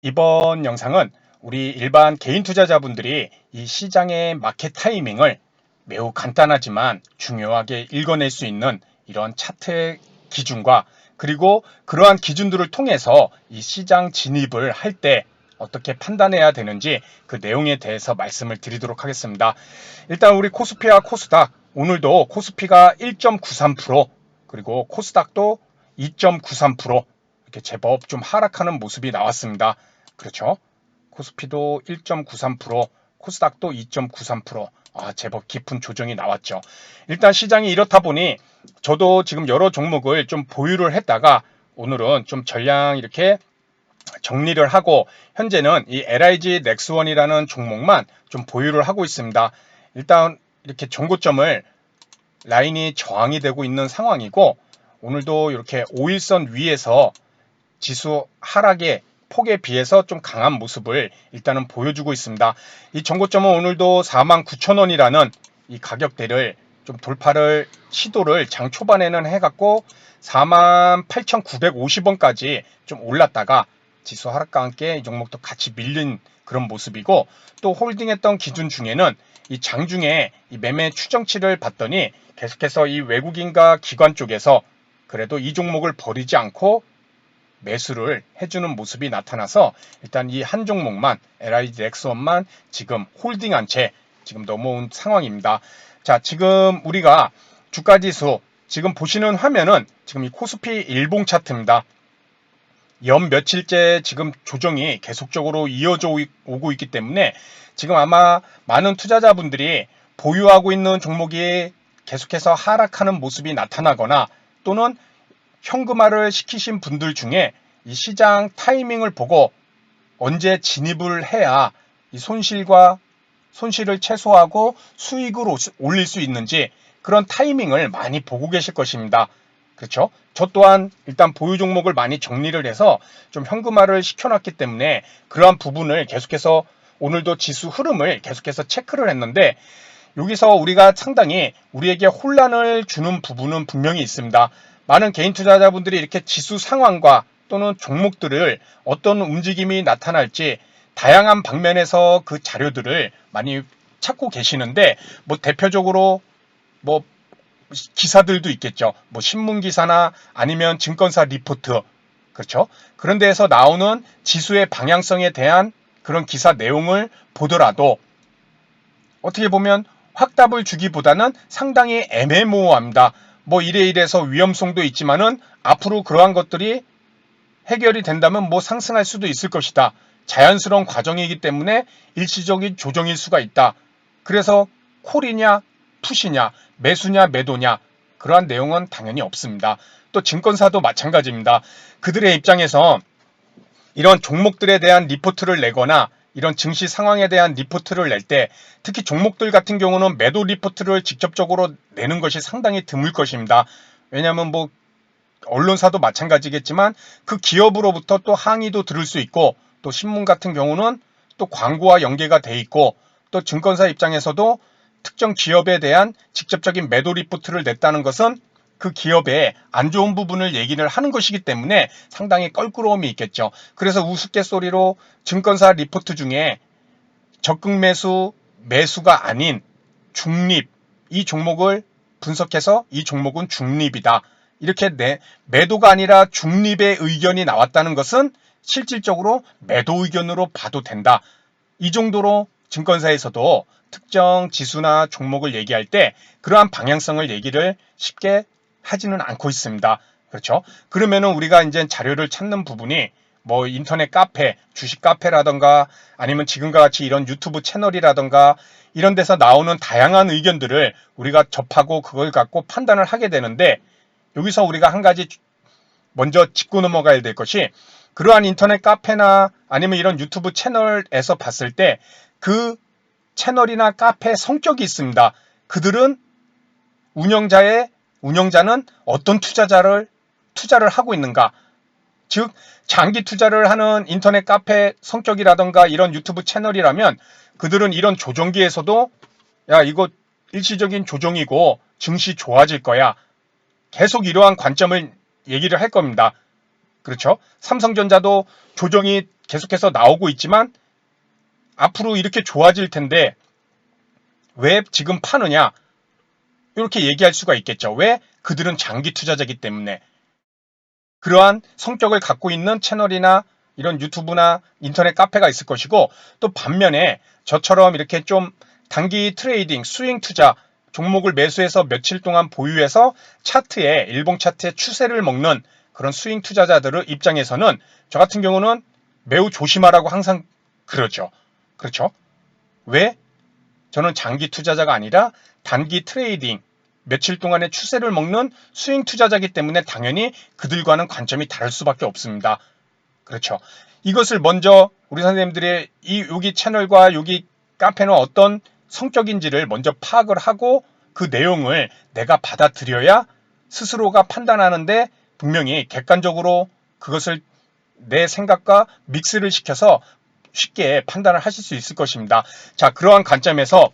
이번 영상은 우리 일반 개인 투자자분들이 이 시장의 마켓 타이밍을 매우 간단하지만 중요하게 읽어낼 수 있는 이런 차트의 기준과 그리고 그러한 기준들을 통해서 이 시장 진입을 할 때 어떻게 판단해야 되는지 그 내용에 대해서 말씀을 드리도록 하겠습니다. 일단 우리 코스피와 코스닥, 오늘도 코스피가 1.93% 그리고 코스닥도 2.93% 이렇게 제법 좀 하락하는 모습이 나왔습니다. 그렇죠? 코스피도 1.93%, 코스닥도 2.93%. 제법 깊은 조정이 나왔죠. 일단 시장이 이렇다 보니 저도 지금 여러 종목을 좀 보유를 했다가 오늘은 좀 전량 이렇게 정리를 하고 현재는 이 LIG 넥스원이라는 종목만 좀 보유를 하고 있습니다. 일단 이렇게 전고점을 라인이 저항이 되고 있는 상황이고 오늘도 이렇게 5일선 위에서 지수 하락의 폭에 비해서 좀 강한 모습을 일단은 보여주고 있습니다. 이 전고점은 오늘도 49,000원이라는 이 가격대를 좀 돌파를 시도를 장 초반에는 해갖고 48,950원까지 좀 올랐다가 지수 하락과 함께 이 종목도 같이 밀린 그런 모습이고 또 홀딩했던 기준 중에는 이 장중에 이 매매 추정치를 봤더니 계속해서 이 외국인과 기관 쪽에서 그래도 이 종목을 버리지 않고 매수를 해주는 모습이 나타나서 일단 이 한 종목만 LIG 넥스원만 지금 홀딩한 채 지금 넘어온 상황입니다. 자, 지금 우리가 주가지수 지금 보시는 화면은 지금 이 코스피 일봉 차트입니다. 연 며칠째 지금 조정이 계속적으로 이어져 오고 있기 때문에 지금 아마 많은 투자자분들이 보유하고 있는 종목이 계속해서 하락하는 모습이 나타나거나 또는 현금화를 시키신 분들 중에 이 시장 타이밍을 보고 언제 진입을 해야 이 손실을 최소화하고 수익을 올릴 수 있는지 그런 타이밍을 많이 보고 계실 것입니다. 그렇죠? 저 또한 일단 보유 종목을 많이 정리를 해서 좀 현금화를 시켜놨기 때문에 그러한 부분을 계속해서 오늘도 지수 흐름을 계속해서 체크를 했는데 여기서 우리가 상당히 우리에게 혼란을 주는 부분은 분명히 있습니다. 많은 개인 투자자분들이 이렇게 지수 상황과 또는 종목들을 어떤 움직임이 나타날지 다양한 방면에서 그 자료들을 많이 찾고 계시는데 뭐 대표적으로 뭐 기사들도 있겠죠. 뭐 신문 기사나 아니면 증권사 리포트. 그렇죠? 그런 데에서 나오는 지수의 방향성에 대한 그런 기사 내용을 보더라도 어떻게 보면 확답을 주기보다는 상당히 애매모호합니다. 뭐 이래서 위험성도 있지만은 앞으로 그러한 것들이 해결이 된다면 뭐 상승할 수도 있을 것이다. 자연스러운 과정이기 때문에 일시적인 조정일 수가 있다. 그래서 콜이냐 푸시냐 매수냐 매도냐 그러한 내용은 당연히 없습니다. 또 증권사도 마찬가지입니다. 그들의 입장에서 이런 종목들에 대한 리포트를 내거나 이런 증시 상황에 대한 리포트를 낼 때 특히 종목들 같은 경우는 매도 리포트를 직접적으로 내는 것이 상당히 드물 것입니다. 왜냐하면 뭐 언론사도 마찬가지겠지만 그 기업으로부터 또 항의도 들을 수 있고 또 신문 같은 경우는 또 광고와 연계가 돼 있고 또 증권사 입장에서도 특정 기업에 대한 직접적인 매도 리포트를 냈다는 것은 그 기업의 안 좋은 부분을 얘기를 하는 것이기 때문에 상당히 껄끄러움이 있겠죠. 그래서 우스갯소리로 증권사 리포트 중에 적극 매수가 아닌 중립, 이 종목을 분석해서 이 종목은 중립이다. 이렇게 매도가 아니라 중립의 의견이 나왔다는 것은 실질적으로 매도 의견으로 봐도 된다. 이 정도로 증권사에서도 특정 지수나 종목을 얘기할 때 그러한 방향성을 얘기를 쉽게 하지는 않고 있습니다. 그렇죠? 그러면은 우리가 이제 자료를 찾는 부분이 뭐 인터넷 카페, 주식 카페라던가 아니면 지금과 같이 이런 유튜브 채널이라던가 이런 데서 나오는 다양한 의견들을 우리가 접하고 그걸 갖고 판단을 하게 되는데 여기서 우리가 한 가지 먼저 짚고 넘어가야 될 것이 그러한 인터넷 카페나 아니면 이런 유튜브 채널에서 봤을 때 그 채널이나 카페 성격이 있습니다. 그들은 운영자는 어떤 투자를 하고 있는가? 즉 장기 투자를 하는 인터넷 카페 성격이라던가 이런 유튜브 채널이라면 그들은 이런 조정기에서도 야 이거 일시적인 조정이고 증시 좋아질 거야. 계속 이러한 관점을 얘기를 할 겁니다. 그렇죠? 삼성전자도 조정이 계속해서 나오고 있지만 앞으로 이렇게 좋아질 텐데 왜 지금 파느냐? 이렇게 얘기할 수가 있겠죠. 왜? 그들은 장기 투자자이기 때문에. 그러한 성격을 갖고 있는 채널이나 이런 유튜브나 인터넷 카페가 있을 것이고, 또 반면에 저처럼 이렇게 좀 단기 트레이딩, 스윙 투자, 종목을 매수해서 며칠 동안 보유해서 차트에, 일봉 차트의 추세를 먹는 그런 스윙 투자자들의 입장에서는 저 같은 경우는 매우 조심하라고 항상 그러죠. 그렇죠? 왜? 저는 장기 투자자가 아니라 단기 트레이딩, 며칠 동안의 추세를 먹는 스윙 투자자이기 때문에 당연히 그들과는 관점이 다를 수밖에 없습니다. 그렇죠. 이것을 먼저 우리 선생님들의 여기 채널과 여기 카페는 어떤 성격인지를 먼저 파악을 하고 그 내용을 내가 받아들여야 스스로가 판단하는데 분명히 객관적으로 그것을 내 생각과 믹스를 시켜서 쉽게 판단을 하실 수 있을 것입니다. 자, 그러한 관점에서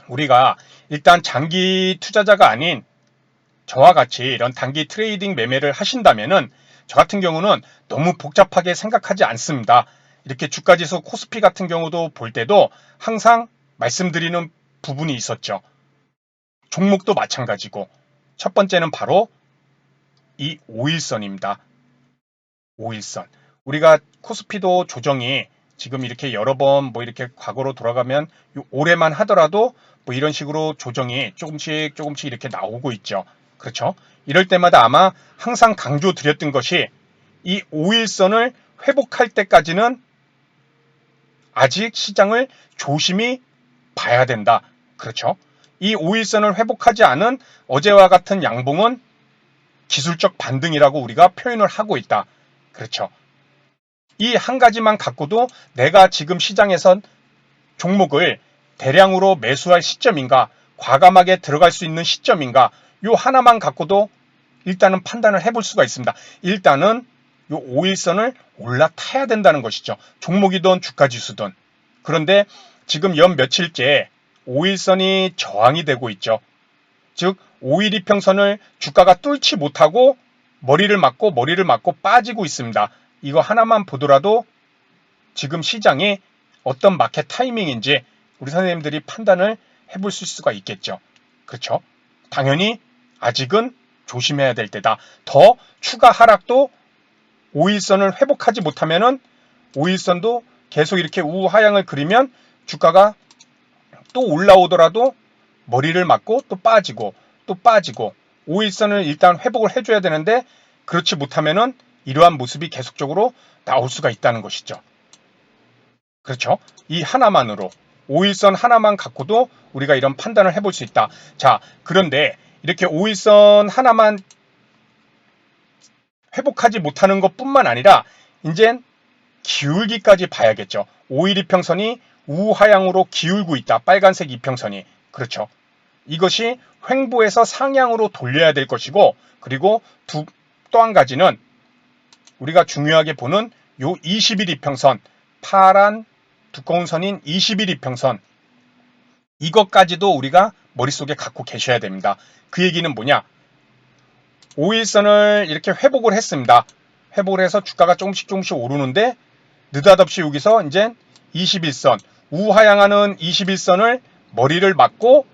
우리가 일단 장기 투자자가 아닌 저와 같이 이런 단기 트레이딩 매매를 하신다면은 저 같은 경우는 너무 복잡하게 생각하지 않습니다. 이렇게 주가지수 코스피 같은 경우도 볼 때도 항상 말씀드리는 부분이 있었죠. 종목도 마찬가지고 첫 번째는 바로 이 5일선입니다. 5일선. 우리가 코스피도 조정이 지금 이렇게 여러 번 뭐 이렇게 과거로 돌아가면 올해만 하더라도 뭐 이런 식으로 조정이 조금씩 이렇게 나오고 있죠. 그렇죠? 이럴 때마다 아마 항상 강조 드렸던 것이 이 5일선을 회복할 때까지는 아직 시장을 조심히 봐야 된다. 그렇죠? 이 5일선을 회복하지 않은 어제와 같은 양봉은 기술적 반등이라고 우리가 표현을 하고 있다. 그렇죠? 이 한 가지만 갖고도 내가 지금 시장에선 종목을 대량으로 매수할 시점인가, 과감하게 들어갈 수 있는 시점인가, 요 하나만 갖고도 일단은 판단을 해볼 수가 있습니다. 일단은 요 5일선을 올라타야 된다는 것이죠. 종목이든 주가지수든. 그런데 지금 연 며칠째 5일선이 저항이 되고 있죠. 즉 5일 이평선을 주가가 뚫지 못하고 머리를 맞고 빠지고 있습니다. 이거 하나만 보더라도 지금 시장이 어떤 마켓 타이밍인지 우리 선생님들이 판단을 해볼 수가 있겠죠. 그렇죠? 당연히 아직은 조심해야 될 때다. 더 추가 하락도 5일선을 회복하지 못하면은 5일선도 계속 이렇게 우하향을 그리면 주가가 또 올라오더라도 머리를 맞고 또 빠지고 5일선을 일단 회복을 해줘야 되는데 그렇지 못하면은 이러한 모습이 계속적으로 나올 수가 있다는 것이죠. 그렇죠? 이 하나만으로 5일선 하나만 갖고도 우리가 이런 판단을 해볼 수 있다. 자, 그런데 이렇게 5일선 하나만 회복하지 못하는 것뿐만 아니라 이젠 기울기까지 봐야겠죠. 5일 이평선이 우하향으로 기울고 있다. 빨간색 이평선이. 그렇죠. 이것이 횡보해서 상향으로 돌려야 될 것이고, 그리고 또 한 가지는 우리가 중요하게 보는 요 20일 이평선, 파란 두꺼운 선인 20일 이평선, 이것까지도 우리가 머릿속에 갖고 계셔야 됩니다. 그 얘기는 뭐냐? 5일선을 이렇게 회복을 했습니다. 회복을 해서 주가가 조금씩 오르는데 느닷없이 여기서 이제 21선, 우하향하는 21선을 머리를 맞고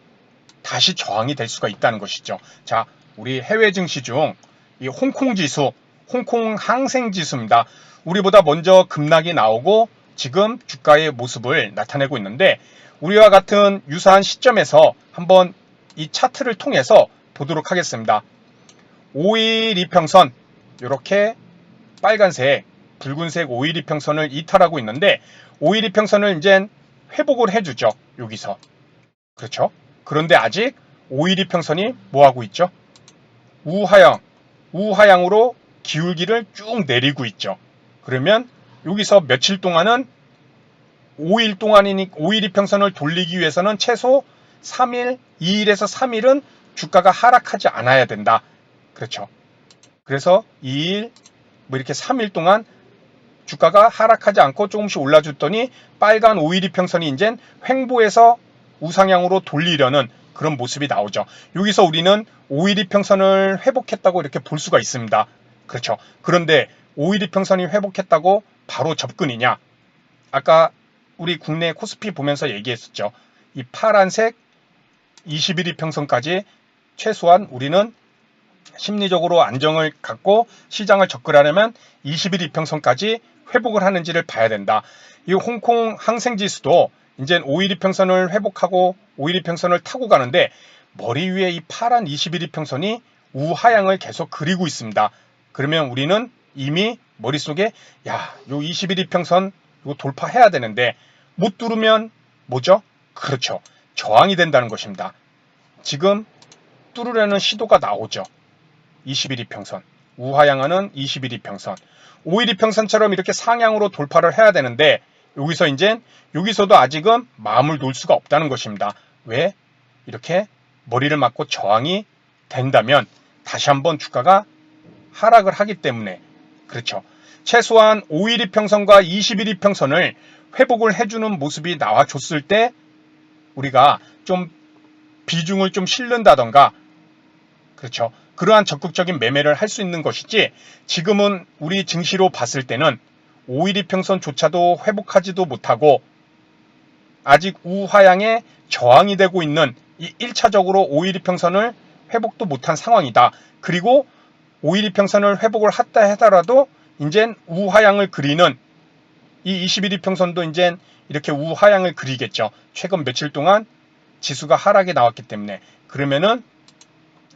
다시 저항이 될 수가 있다는 것이죠. 자, 우리 해외 증시 중 이 홍콩 지수, 홍콩 항생 지수입니다. 우리보다 먼저 급락이 나오고 지금 주가의 모습을 나타내고 있는데 우리와 같은 유사한 시점에서 한번 이 차트를 통해서 보도록 하겠습니다. 5일 이평선, 이렇게 빨간색, 붉은색 5일 이평선을 이탈하고 있는데 5일 이평선을 이제 회복을 해주죠. 여기서. 그렇죠? 그런데 아직 5일 이평선이 뭐하고 있죠? 우하향으로 기울기를 쭉 내리고 있죠. 그러면 여기서 며칠 동안은 5일 이평선을 돌리기 위해서는 최소 3일, 2일에서 3일은 주가가 하락하지 않아야 된다. 그렇죠. 그래서 2일, 뭐 이렇게 3일 동안 주가가 하락하지 않고 조금씩 올라줬더니 빨간 5일 이평선이 이제 횡보해서 우상향으로 돌리려는 그런 모습이 나오죠. 여기서 우리는 5일 이평선을 회복했다고 이렇게 볼 수가 있습니다. 그렇죠. 그런데 5일 이평선이 회복했다고 바로 접근이냐? 아까 우리 국내 코스피 보면서 얘기했었죠. 이 파란색 21 이평선까지 최소한 우리는 심리적으로 안정을 갖고 시장을 접근하려면 21 이평선까지 회복을 하는지를 봐야 된다. 이 홍콩 항생지수도 이제 5일 이평선을 회복하고 5일 이평선을 타고 가는데 머리 위에 이 파란 21 이평선이 우하향을 계속 그리고 있습니다. 그러면 우리는 이미 머릿속에 야, 요 21 이평선 이거 돌파해야 되는데 못 뚫으면 뭐죠? 그렇죠. 저항이 된다는 것입니다. 지금 뚫으려는 시도가 나오죠. 21 이평선. 우하향하는 21 이평선. 5일 이평선처럼 이렇게 상향으로 돌파를 해야 되는데 여기서 이제 여기서도 아직은 마음을 놓을 수가 없다는 것입니다. 왜? 이렇게 머리를 맞고 저항이 된다면 다시 한번 주가가 하락을 하기 때문에 그렇죠. 최소한 5일 이평선과 21 이평선을 회복을 해주는 모습이 나와줬을 때 우리가 좀 비중을 좀 실른다던가 그렇죠. 그러한 적극적인 매매를 할 수 있는 것이지 지금은 우리 증시로 봤을 때는 5일 이평선조차도 회복하지도 못하고 아직 우하향에 저항이 되고 있는 이 1차적으로 5일 이평선을 회복도 못한 상황이다. 그리고 5일 이평선을 회복을 했다 하더라도 이젠 우하향을 그리는 이 21 이평선도 이젠 이렇게 우하향을 그리겠죠. 최근 며칠 동안 지수가 하락이 나왔기 때문에 그러면은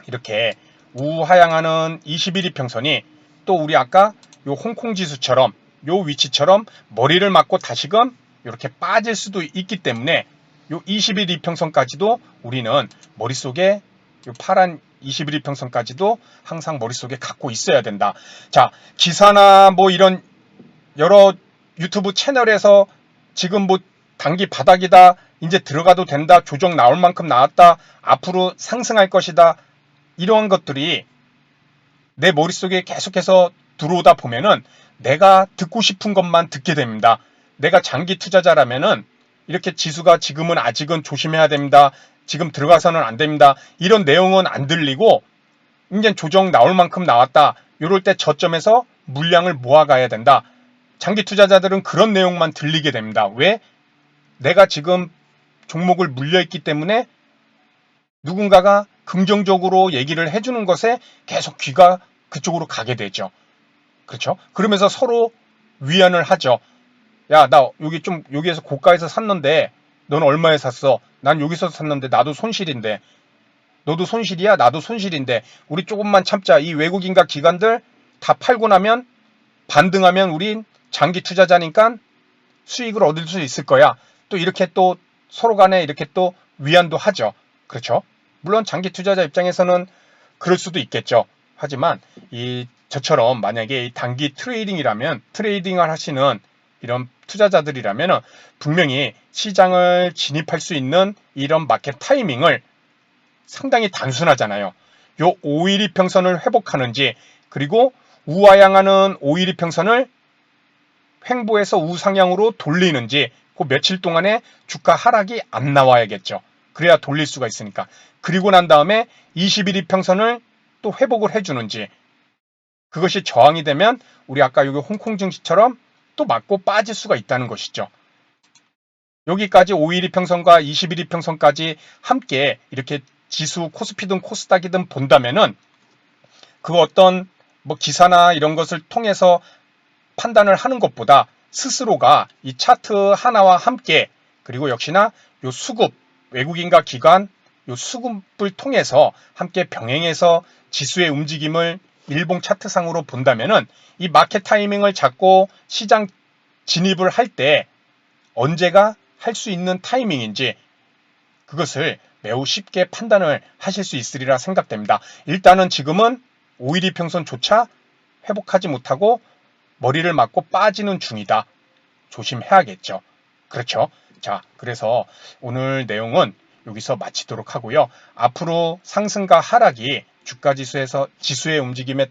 이렇게 우하향하는 21 이평선이 또 우리 아까 요 홍콩 지수처럼 요 위치처럼 머리를 맞고 다시금 이렇게 빠질 수도 있기 때문에 요 21 이평선까지도 우리는 머릿속에 요 파란 21 이평선까지도 항상 머릿속에 갖고 있어야 된다. 자, 기사나 뭐 이런 여러 유튜브 채널에서 지금 뭐 단기 바닥이다. 이제 들어가도 된다. 조정 나올 만큼 나왔다. 앞으로 상승할 것이다. 이러한 것들이 내 머릿속에 계속해서 들어오다 보면은 내가 듣고 싶은 것만 듣게 됩니다. 내가 장기 투자자라면은 이렇게 지수가 지금은 아직은 조심해야 됩니다. 지금 들어가서는 안 됩니다. 이런 내용은 안 들리고 이제 조정 나올 만큼 나왔다. 이럴 때 저점에서 물량을 모아가야 된다. 장기 투자자들은 그런 내용만 들리게 됩니다. 왜? 내가 지금 종목을 물려있기 때문에 누군가가 긍정적으로 얘기를 해주는 것에 계속 귀가 그쪽으로 가게 되죠. 그렇죠? 그러면서 서로 위안을 하죠. 야, 나 여기에서 고가에서 샀는데 넌 얼마에 샀어? 난 여기서 샀는데 나도 손실인데. 너도 손실이야? 나도 손실인데. 우리 조금만 참자. 이 외국인과 기관들 다 팔고 나면 반등하면 우린 장기 투자자니까 수익을 얻을 수 있을 거야. 또 이렇게 또 서로 간에 이렇게 또 위안도 하죠. 그렇죠? 물론 장기 투자자 입장에서는 그럴 수도 있겠죠. 하지만 저처럼 만약에 단기 트레이딩을 하시는 이런 투자자들이라면 분명히 시장을 진입할 수 있는 이런 마켓 타이밍을 상당히 단순하잖아요. 요 5일 이평선을 회복하는지 그리고 우하향하는 5일 이평선을 횡보해서 우상향으로 돌리는지 그 며칠 동안에 주가 하락이 안 나와야겠죠. 그래야 돌릴 수가 있으니까. 그리고 난 다음에 21 이평선을 또 회복을 해주는지 그것이 저항이 되면 우리 아까 여기 홍콩 증시처럼 또 맞고 빠질 수가 있다는 것이죠. 여기까지 5일 이평선과 21 이평선까지 함께 이렇게 지수 코스피든 코스닥이든 본다면은 그 어떤 뭐 기사나 이런 것을 통해서 판단을 하는 것보다 스스로가 이 차트 하나와 함께 그리고 역시나 요 수급 외국인과 기관 요 수급을 통해서 함께 병행해서 지수의 움직임을 일봉 차트상으로 본다면은 이 마켓 타이밍을 잡고 시장 진입을 할 때 언제가 할 수 있는 타이밍인지 그것을 매우 쉽게 판단을 하실 수 있으리라 생각됩니다. 일단은 지금은 5일 이평선조차 회복하지 못하고 머리를 맞고 빠지는 중이다. 조심해야겠죠. 그렇죠? 자, 그래서 오늘 내용은 여기서 마치도록 하고요. 앞으로 상승과 하락이 주가지수에서 지수의 움직임이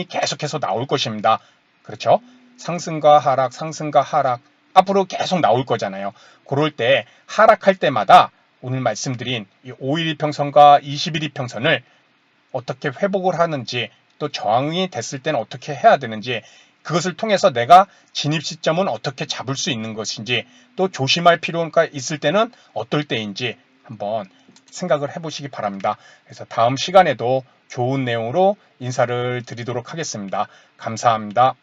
계속해서 나올 것입니다. 그렇죠? 상승과 하락 앞으로 계속 나올 거잖아요. 그럴 때 하락할 때마다 오늘 말씀드린 이 5일 이평선과 21 이평선을 어떻게 회복을 하는지 또 저항이 됐을 때는 어떻게 해야 되는지 그것을 통해서 내가 진입 시점은 어떻게 잡을 수 있는 것인지, 또 조심할 필요가 있을 때는 어떨 때인지 한번 생각을 해보시기 바랍니다. 그래서 다음 시간에도 좋은 내용으로 인사를 드리도록 하겠습니다. 감사합니다.